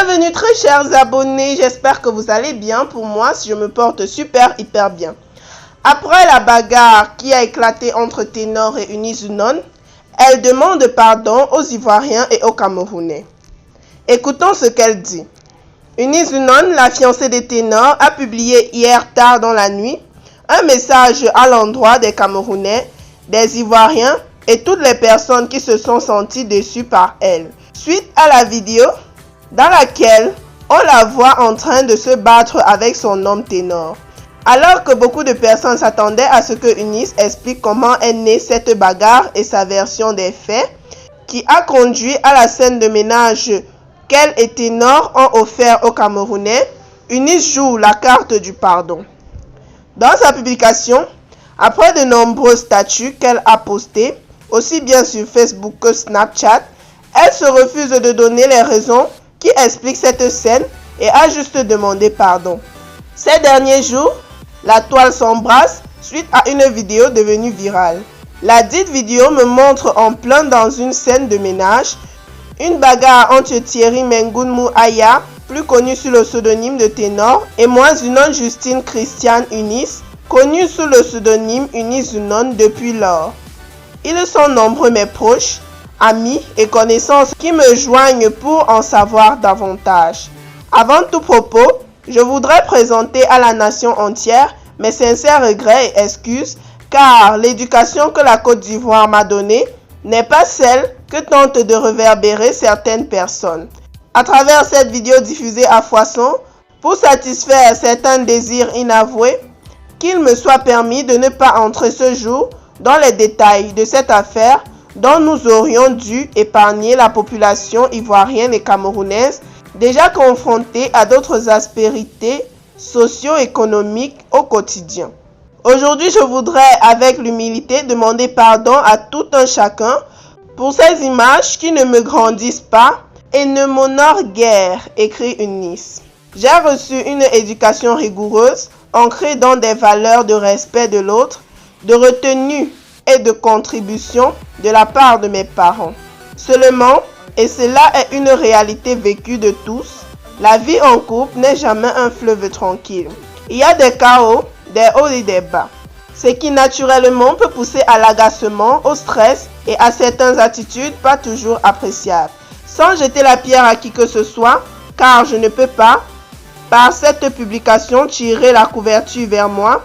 Bienvenue très chers abonnés, j'espère que vous allez bien. Pour moi, je me porte hyper bien. Après la bagarre qui a éclaté entre Ténor et Eunice Zunon, elle demande pardon aux Ivoiriens et aux Camerounais. Écoutons ce qu'elle dit. Eunice Zunon, la fiancée de Ténor, a publié hier tard dans la nuit un message à l'endroit des Camerounais, des Ivoiriens et toutes les personnes qui se sont senties déçues par elle. Suite à la vidéo dans laquelle on la voit en train de se battre avec son homme Ténor. Alors que beaucoup de personnes s'attendaient à ce que Eunice explique comment est née cette bagarre et sa version des faits qui a conduit à la scène de ménage qu'elle et Ténor ont offert aux Camerounais, Eunice joue la carte du pardon. Dans sa publication, après de nombreux statuts qu'elle a postés, aussi bien sur Facebook que Snapchat, elle se refuse de donner les raisons qui expliquent cette scène et a juste demandé pardon. Ces derniers jours, la toile s'embrasse suite à une vidéo devenue virale. La dite vidéo me montre en plein dans une scène de ménage, une bagarre entre Thierry Mengounmou Aya, plus connu sous le pseudonyme de Ténor, et moi Zunon Justine Christiane Eunice, connue sous le pseudonyme Eunice Zunon depuis lors. Ils sont nombreux mes proches, amis et connaissances qui me joignent pour en savoir davantage. Avant tout propos, je voudrais présenter à la nation entière mes sincères regrets et excuses car l'éducation que la Côte d'Ivoire m'a donnée n'est pas celle que tentent de réverbérer certaines personnes. À travers cette vidéo diffusée à foison, pour satisfaire certains désirs inavoués, qu'il me soit permis de ne pas entrer ce jour dans les détails de cette affaire dont nous aurions dû épargner la population ivoirienne et camerounaise déjà confrontée à d'autres aspérités socio-économiques au quotidien. Aujourd'hui, je voudrais avec l'humilité demander pardon à tout un chacun pour ces images qui ne me grandissent pas et ne m'honorent guère, écrit Eunice. J'ai reçu une éducation rigoureuse, ancrée dans des valeurs de respect de l'autre, de retenue et de contribution de la part de mes parents. Seulement, et cela est une réalité vécue de tous, la vie en couple n'est jamais un fleuve tranquille. Il y a des chaos, des hauts et des bas, ce qui naturellement peut pousser à l'agacement, au stress et à certaines attitudes pas toujours appréciables. Sans jeter la pierre à qui que ce soit, car je ne peux pas, par cette publication, tirer la couverture vers moi,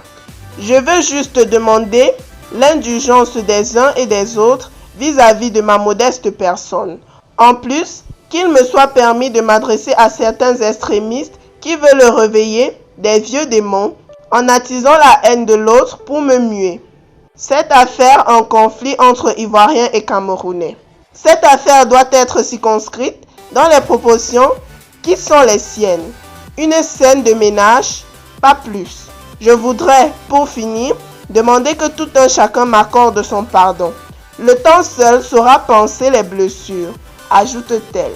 je veux juste demander l'indulgence des uns et des autres vis-à-vis de ma modeste personne. En plus, qu'il me soit permis de m'adresser à certains extrémistes qui veulent réveiller des vieux démons en attisant la haine de l'autre pour me muer. Cette affaire en conflit entre Ivoiriens et Camerounais. Cette affaire doit être circonscrite dans les proportions qui sont les siennes. Une scène de ménage, pas plus. Je voudrais, pour finir, demander que tout un chacun m'accorde son pardon. Le temps seul saura panser les blessures, ajoute-t-elle.